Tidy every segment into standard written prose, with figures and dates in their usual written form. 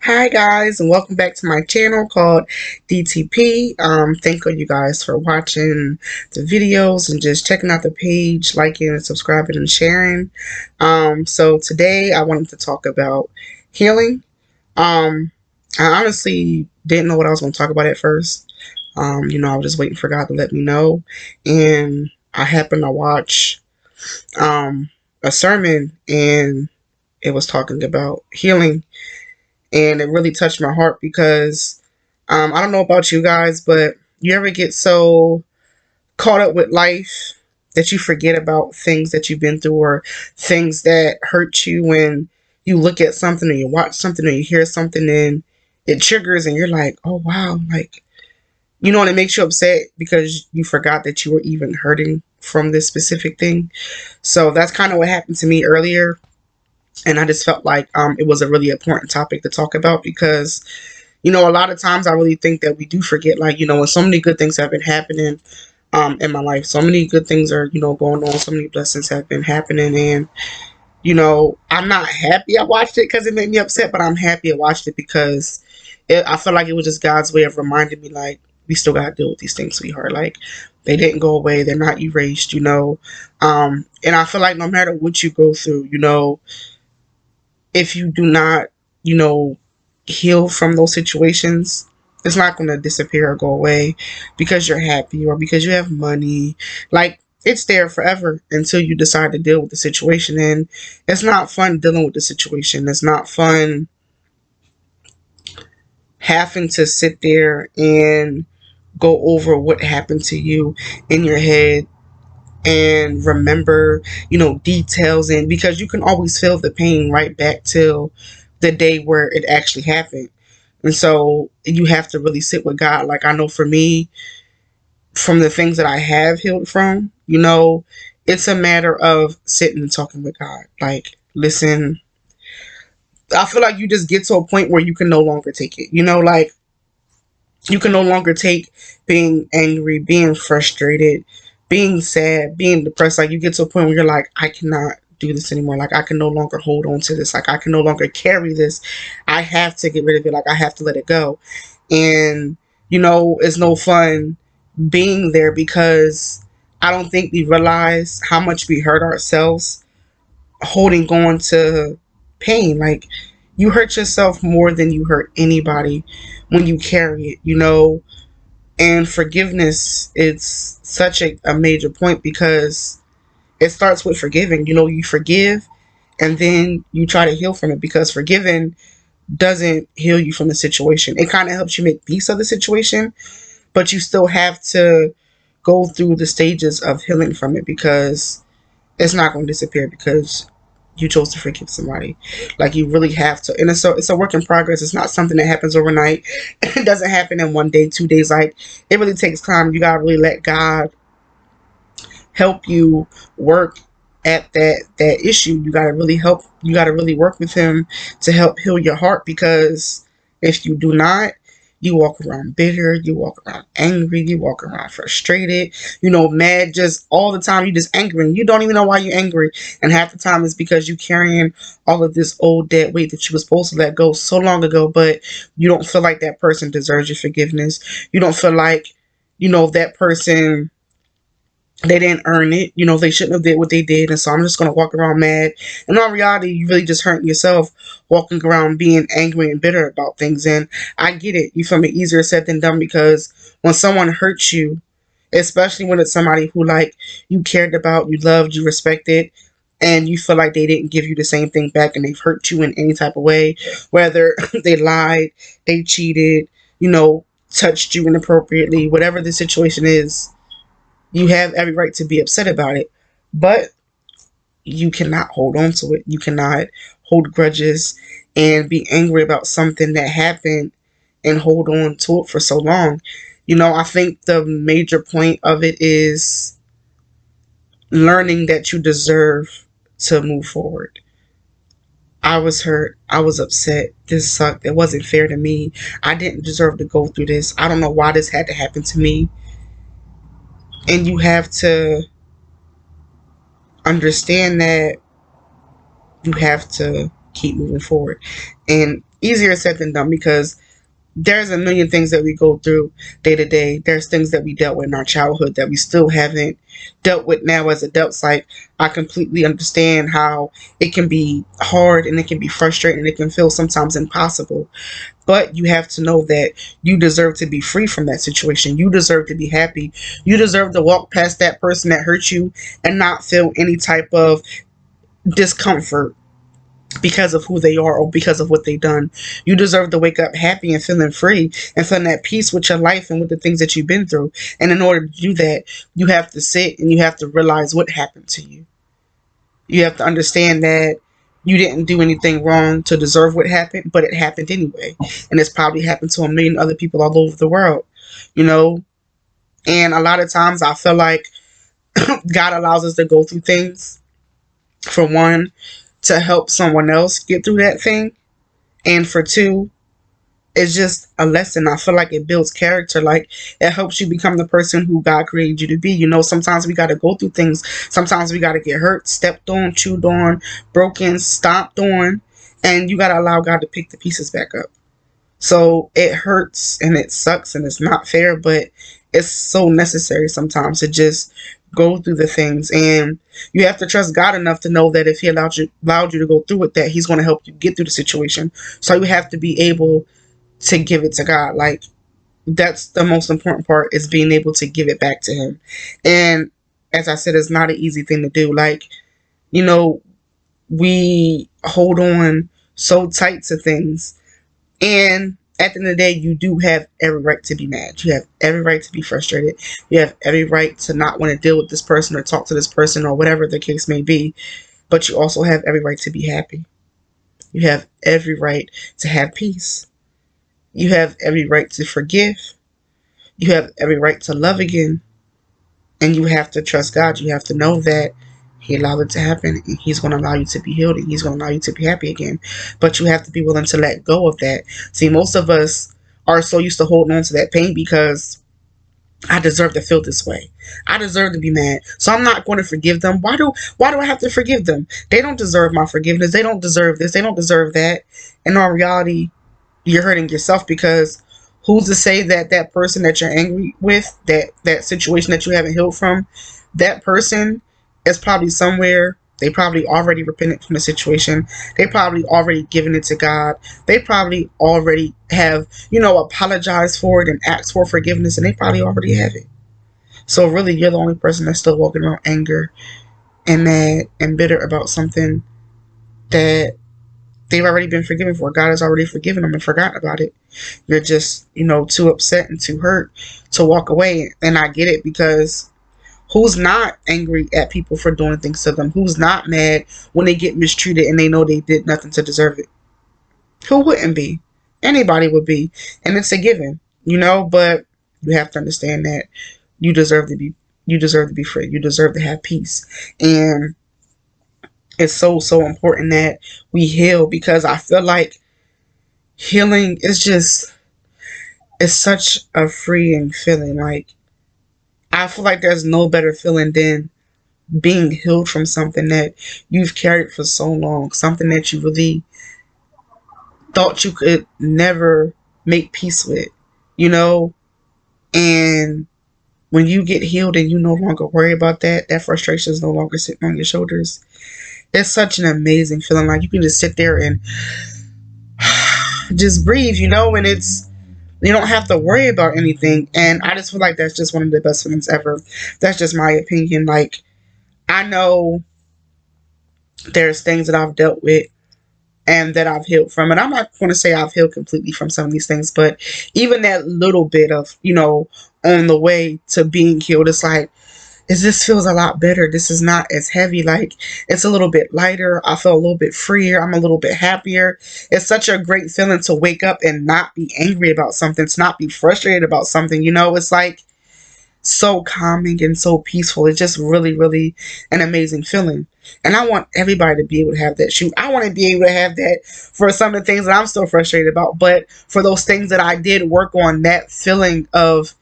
Hi guys, and welcome back to my channel called D.T.P. Thank you guys for watching the videos and just checking out the page, liking and subscribing and sharing. So today I wanted to talk about healing. I honestly didn't know what I was going to talk about at first. I was just waiting for God to let me know, and I happened to watch a sermon, and it was talking about healing, and it really touched my heart because I don't know about you guys, but you ever get so caught up with life that you forget about things that you've been through or things that hurt you when you look at something or you watch something or you hear something and it triggers and you're like, oh wow, like, and it makes you upset because you forgot that you were even hurting from this specific thing. So that's kind of what happened to me earlier. And I just felt like it was a really important topic to talk about because a lot of times I really think that we do forget, like, when so many good things have been happening in my life. So many good things are, going on. So many blessings have been happening. And, I'm not happy I watched it because it made me upset, but I'm happy I watched it because I felt like it was just God's way of reminding me, like, we still got to deal with these things, sweetheart. Like, they didn't go away. They're not erased. And I feel like no matter what you go through, if you do not, you know, heal from those situations, it's not going to disappear or go away because you're happy or because you have money. Like, it's there forever until you decide to deal with the situation. And it's not fun dealing with the situation. It's not fun having to sit there and go over what happened to you in your head and remember, details, and because you can always feel the pain right back till the day where it actually happened. And so you have to really sit with God. Like, I know for me, from the things that I have healed from, it's a matter of sitting and talking with God. Like, listen, I feel like you just get to a point where you can no longer take it. Like, you can no longer take being angry, being frustrated, being sad, being depressed. Like, you get to a point where you're like, I cannot do this anymore. Like, I can no longer hold on to this. Like, I can no longer carry this. I have to get rid of it. Like, I have to let it go. And, it's no fun being there because I don't think we realize how much we hurt ourselves holding on to pain. Like, you hurt yourself more than you hurt anybody when you carry it. And forgiveness, it's such a major point because it starts with forgiving. You forgive and then you try to heal from it, because forgiving doesn't heal you from the situation. It kind of helps you make peace of the situation, but you still have to go through the stages of healing from it, because it's not going to disappear because you chose to forgive somebody. Like, you really have to. And it's a work in progress. It's not something that happens overnight. It doesn't happen in 1 day, 2 days. Like, it really takes time. You got to really let God help you work at that issue. You got to really work with him to help heal your heart, because if you do not, you walk around bitter, you walk around angry, you walk around frustrated, mad, just all the time. You just angry and you don't even know why you're angry. And half the time it's because you carrying all of this old dead weight that you were supposed to let go so long ago, but you don't feel like that person deserves your forgiveness. You don't feel like, that person, they didn't earn it. They shouldn't have did what they did. And so I'm just going to walk around mad. And in reality, you really just hurting yourself walking around being angry and bitter about things. And I get it. You feel me? Easier said than done, because when someone hurts you, especially when it's somebody who, like, you cared about, you loved, you respected, and you feel like they didn't give you the same thing back and they've hurt you in any type of way, whether they lied, they cheated, touched you inappropriately, whatever the situation is, you have every right to be upset about it, but you cannot hold on to it. You cannot hold grudges and be angry about something that happened and hold on to it for so long. I think the major point of it is learning that you deserve to move forward. I was hurt. I was upset. This sucked. It wasn't fair to me. I didn't deserve to go through this. I don't know why this had to happen to me. And you have to understand that you have to keep moving forward. And easier said than done because there's a million things that we go through day to day. There's things that we dealt with in our childhood that we still haven't dealt with now as adults. Like, I completely understand how it can be hard and it can be frustrating and it can feel sometimes impossible. But you have to know that you deserve to be free from that situation. You deserve to be happy. You deserve to walk past that person that hurt you and not feel any type of discomfort because of who they are or because of what they've done. You deserve to wake up happy and feeling free and feeling at peace with your life and with the things that you've been through. And in order to do that, you have to sit and you have to realize what happened to you. You have to understand that you didn't do anything wrong to deserve what happened, but it happened anyway. And it's probably happened to a million other people all over the world, you know? And a lot of times I feel like God allows us to go through things, for one, to help someone else get through that thing. And for two, it's just a lesson. I feel like it builds character. Like, it helps you become the person who God created you to be. You know, sometimes we got to go through things. Sometimes we got to get hurt, stepped on, chewed on, broken, stomped on. And you got to allow God to pick the pieces back up. So it hurts and it sucks and it's not fair, but it's so necessary sometimes to just go through the things. And you have to trust God enough to know that if He allowed you to go through it, that He's going to help you get through the situation. So you have to be able to give it to God. Like, that's the most important part, is being able to give it back to Him. And as I said, it's not an easy thing to do. Like, you know, we hold on so tight to things, and at the end of the day, you do have every right to be mad. You have every right to be frustrated. You have every right to not want to deal with this person or talk to this person or whatever the case may be. But you also have every right to be happy. You have every right to have peace. You have every right to forgive. You have every right to love again. And you have to trust God. You have to know that He allowed it to happen, and He's going to allow you to be healed, and He's going to allow you to be happy again. But you have to be willing to let go of that. See, most of us are so used to holding on to that pain because I deserve to feel this way. I deserve to be mad. So I'm not going to forgive them. Why do I have to forgive them? They don't deserve my forgiveness. They don't deserve this. They don't deserve that. In all reality, you're hurting yourself, because who's to say that that person that you're angry with, that situation that you haven't healed from, that person is probably somewhere. They probably already repented from the situation. They probably already given it to God. They probably already have, apologized for it and asked for forgiveness, and they probably already have it. So really, you're the only person that's still walking around anger and mad and bitter about something that they've already been forgiven for. God has already forgiven them and forgotten about it. You're just, too upset and too hurt to walk away. And I get it, because who's not angry at people for doing things to them? Who's not mad when they get mistreated and they know they did nothing to deserve it? Who wouldn't be? Anybody would be. And it's a given, but you have to understand that you deserve to be free. You deserve to have peace. And it's so, so important that we heal, because I feel like healing is just, it's such a freeing feeling. Like, I feel like there's no better feeling than being healed from something that you've carried for so long, something that you really thought you could never make peace with, you know? And when you get healed and you no longer worry about that frustration is no longer sitting on your shoulders, it's such an amazing feeling. Like, you can just sit there and just breathe, and you don't have to worry about anything. And I just feel like that's just one of the best feelings ever. That's just my opinion. Like, I know there's things that I've dealt with and that I've healed from. And I'm not going to say I've healed completely from some of these things, but even that little bit of, on the way to being healed, it's like, this feels a lot better. This is not as heavy. Like, it's a little bit lighter. I feel a little bit freer. I'm a little bit happier. It's such a great feeling to wake up and not be angry about something, to not be frustrated about something. It's like so calming and so peaceful. It's just really, really an amazing feeling. And I want everybody to be able to have that. Shoot, I want to be able to have that for some of the things that I'm still frustrated about. But for those things that I did work on, that feeling of,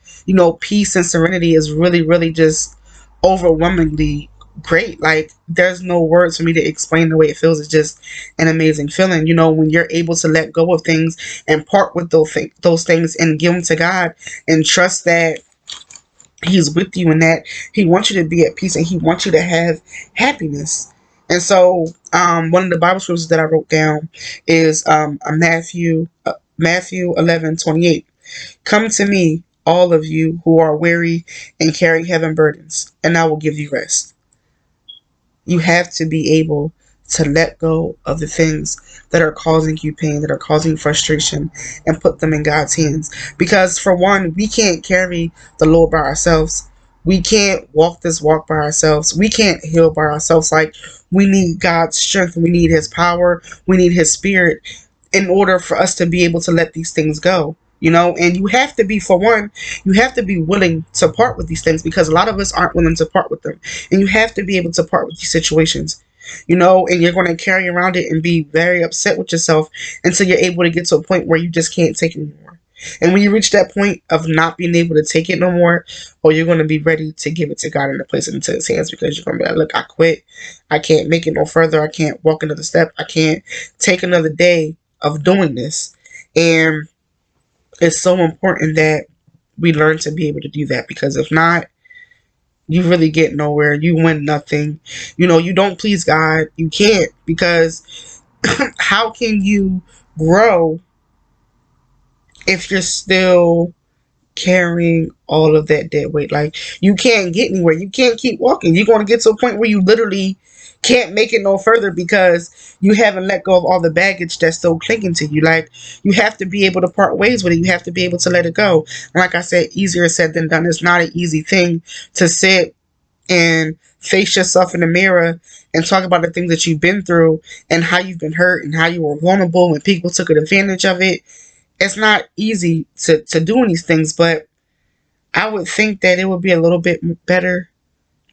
peace and serenity is really, really just overwhelmingly great. Like, there's no words for me to explain the way it feels. It's just an amazing feeling. You know, when you're able to let go of things and part with those things and give them to God and trust that He's with you and that He wants you to be at peace and He wants you to have happiness. And so, one of the Bible scriptures that I wrote down is Matthew 11:28. Come to me, all of you who are weary and carry heavy burdens, and I will give you rest. You have to be able to let go of the things that are causing you pain, that are causing frustration, and put them in God's hands. Because, for one, we can't carry the load by ourselves. We can't walk this walk by ourselves. We can't heal by ourselves. Like, we need God's strength. We need His power. We need His spirit in order for us to be able to let these things go. You know, and you have to be, for one, you have to be willing to part with these things, because a lot of us aren't willing to part with them. And you have to be able to part with these situations, you know, and you're going to carry around it and be very upset with yourself until you're able to get to a point where you just can't take it anymore. And when you reach that point of not being able to take it no more, or you're going to be ready to give it to God and to place it into His hands, because you're going to be like, look, I quit. I can't make it no further. I can't walk another step. I can't take another day of doing this. And it's so important that we learn to be able to do that, because if not, you really get nowhere. You win nothing. You know, you don't please God. You can't, because how can you grow if you're still carrying all of that dead weight? Like, you can't get anywhere. You can't keep walking. You're going to get to a point where you literally can't make it no further, because you haven't let go of all the baggage that's still clinging to you. Like, you have to be able to part ways with it. You have to be able to let it go. And like I said, easier said than done. It's not an easy thing to sit and face yourself in the mirror and talk about the things that you've been through and how you've been hurt and how you were vulnerable and people took advantage of it. It's not easy to do these things, but I would think that it would be a little bit better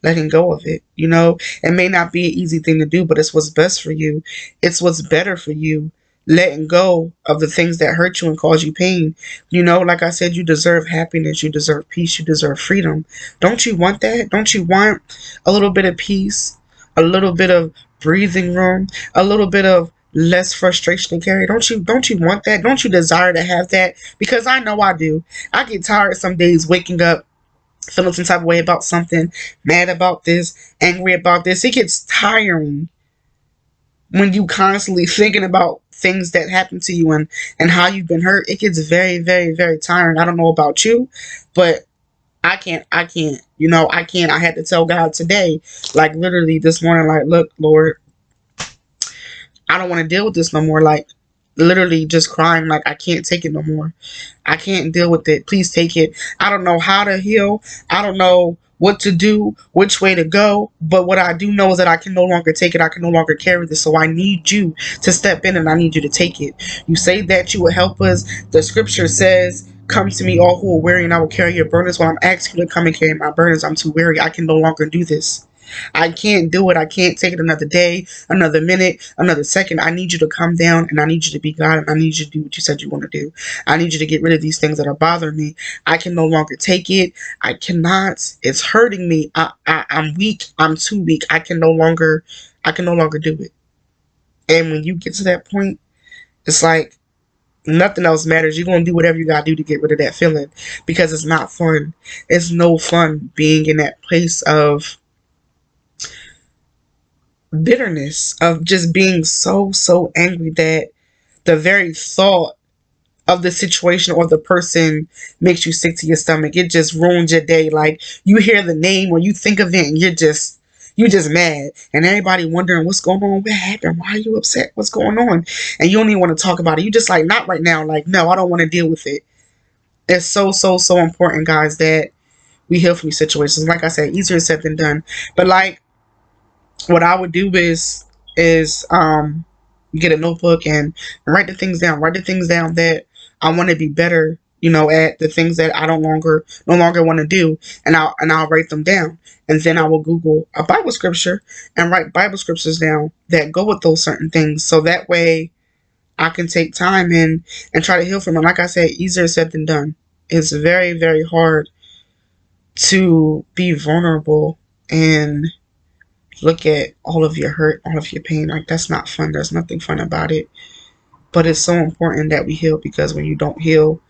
letting go of it. You know, it may not be an easy thing to do, but it's what's best for you. It's what's better for you. Letting go of the things that hurt you and cause you pain. You know, like I said, you deserve happiness. You deserve peace. You deserve freedom. Don't you want that? Don't you want a little bit of peace? A little bit of breathing room? A little bit of less frustration to carry? Don't you want that? Don't you desire to have that? Because I know I do. I get tired some days waking up feeling some type of way about something, mad about this, angry about this. It gets tiring when you constantly thinking about things that happened to you and how you've been hurt. It gets very, very, very tiring. I don't know about you, but I can't, you know, I can't. I had to tell God today, like literally this morning, like, look, Lord, I don't want to deal with this no more. Like, literally just crying, like, I can't take it no more. I can't deal with it. Please take it. I don't know how to heal. I don't know what to do, which way to go. But what I do know is that I can no longer take it. I can no longer carry this. So I need you to step in and I need you to take it. You say that you will help us. The scripture says, come to me, all who are weary, and I will carry your burdens. Well, I'm asking you to come and carry my burdens. I'm too weary. I can no longer do this. I can't do it. I can't take it another day, another minute, another second. I need you to come down and I need you to be God and I need you to do what you said you want to do. I need you to get rid of these things that are bothering me. I can no longer take it. I cannot. It's hurting me. I'm weak. I'm too weak. I can no longer do it. And when you get to that point, it's like nothing else matters. You're going to do whatever you got to do to get rid of that feeling, because it's not fun. It's no fun being in that place of bitterness, of just being so angry that the very thought of the situation or the person makes you sick to your stomach. It just ruins your day. Like, you hear the name or you think of it and you're just mad, and everybody wondering what's going on, what happened, why are you upset, what's going on, and you don't even want to talk about it. You just like, not right now. Like, no, I don't want to deal with it. It's so important, guys, that we heal from these situations. Like I said, easier said than done. But like, what I would do is get a notebook and write the things down. Write the things down that I want to be better, you know, at the things that I don't longer no longer want to do, and I'll write them down. And then I will Google a Bible scripture and write Bible scriptures down that go with those certain things. So that way I can take time and try to heal from them. Like I said, easier said than done. It's very, very hard to be vulnerable and look at all of your hurt, all of your pain. Like, that's not fun. There's nothing fun about it. But it's so important that we heal, because when you don't heal,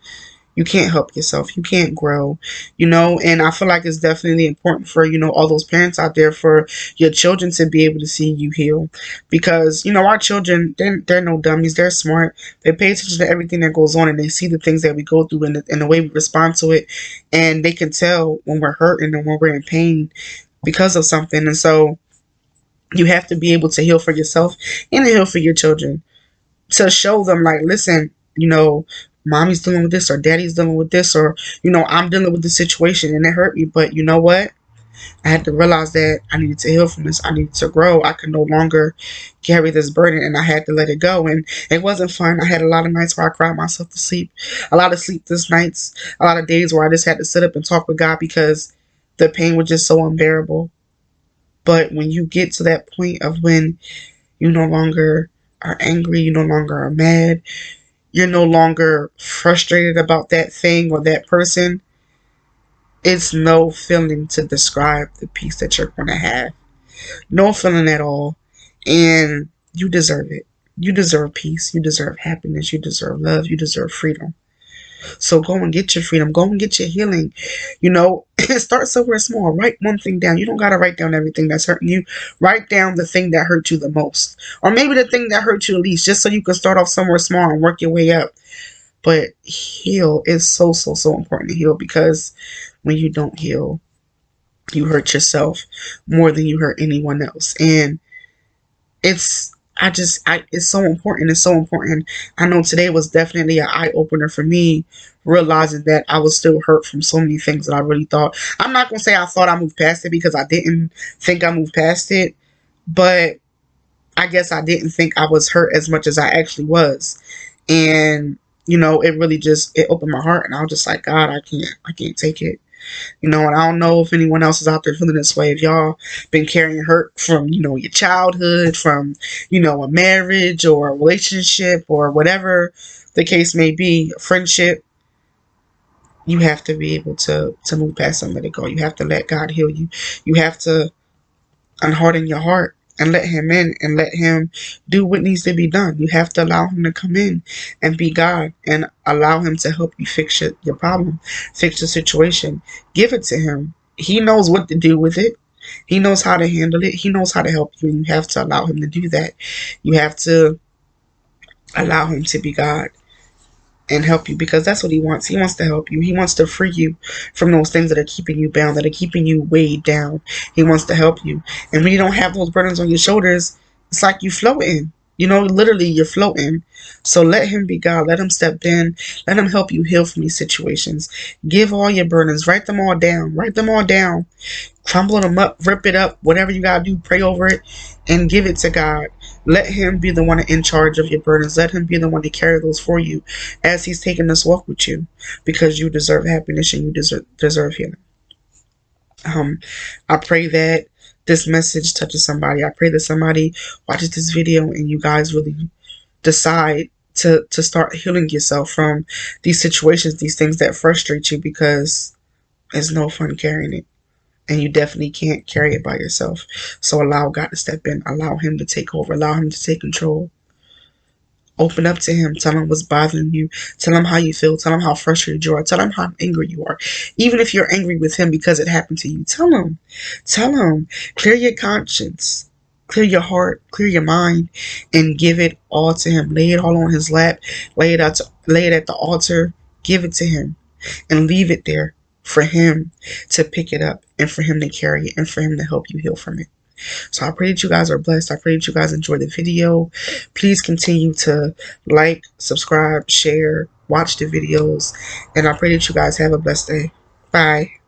you can't help yourself. You can't grow, and I feel like it's definitely important for, all those parents out there, for your children to be able to see you heal. Because, our children, they're no dummies. They're smart. They pay attention to everything that goes on, and they see the things that we go through, and the way we respond to it. And they can tell when we're hurting and when we're in pain because of something. And so you have to be able to heal for yourself and to heal for your children, to show them, like, listen, mommy's dealing with this, or daddy's dealing with this, or, I'm dealing with this situation and it hurt me. But you know what? I had to realize that I needed to heal from this. I needed to grow. I could no longer carry this burden, and I had to let it go. And it wasn't fun. I had a lot of nights where I cried myself to sleep, a lot of sleepless nights, a lot of days where I just had to sit up and talk with God, because the pain was just so unbearable. But when you get to that point of when you no longer are angry, you no longer are mad, you're no longer frustrated about that thing or that person, it's no feeling to describe the peace that you're going to have. No feeling at all. And you deserve it. You deserve peace. You deserve happiness. You deserve love. You deserve freedom. So go and get your freedom. Go and get your healing. Start somewhere small. Write one thing down. You don't got to write down everything that's hurting you. Write down the thing that hurt you the most. Or maybe the thing that hurt you the least, just so you can start off somewhere small and work your way up. But heal is so, so, so important to heal, because when you don't heal, you hurt yourself more than you hurt anyone else. And it's so important. It's so important. I know today was definitely an eye opener for me, realizing that I was still hurt from so many things that I really thought. I'm not going to say I thought I moved past it, because I didn't think I moved past it. But I guess I didn't think I was hurt as much as I actually was. And, it really it opened my heart, and I was just like, God, I can't take it. And I don't know if anyone else is out there feeling this way. If y'all been carrying hurt from, your childhood, from, a marriage or a relationship or whatever the case may be, a friendship, you have to be able to move past and let it go. You have to let God heal you. You have to unharden your heart and let him in, and let him do what needs to be done. You have to allow him to come in and be God, and allow him to help you fix your problem, fix the situation. Give it to him. He knows what to do with it. He knows how to handle it. He knows how to help you, and you have to allow him to do that. You have to allow him to be God and help you, because that's what he wants. He wants to help you. He wants to free you from those things that are keeping you bound, that are keeping you weighed down. He wants to help you. And when you don't have those burdens on your shoulders, it's like you floating. Literally you're floating. So let him be God. Let him step in. Let him help you heal from these situations. Give all your burdens. Write them all down. Write them all down. Crumble them up. Rip it up. Whatever you got to do, pray over it and give it to God. Let him be the one in charge of your burdens. Let him be the one to carry those for you as he's taking this walk with you, because you deserve happiness and you deserve healing. I pray that this message touches somebody. I pray that somebody watches this video and you guys really decide to start healing yourself from these situations, these things that frustrate you, because it's no fun carrying it. And you definitely can't carry it by yourself. So allow God to step in. Allow him to take over. Allow him to take control. Open up to him. Tell him what's bothering you. Tell him how you feel. Tell him how frustrated you are. Tell him how angry you are. Even if you're angry with him because it happened to you, tell him. Tell him. Clear your conscience. Clear your heart. Clear your mind. And give it all to him. Lay it all on his lap. Lay it at the altar. Give it to him. And leave it there for him to pick it up, and for him to carry it, and for him to help you heal from it. So I pray that you guys are blessed. I pray that you guys enjoy the video. Please continue to like, subscribe, share, watch the videos, and I pray that you guys have a blessed day. Bye.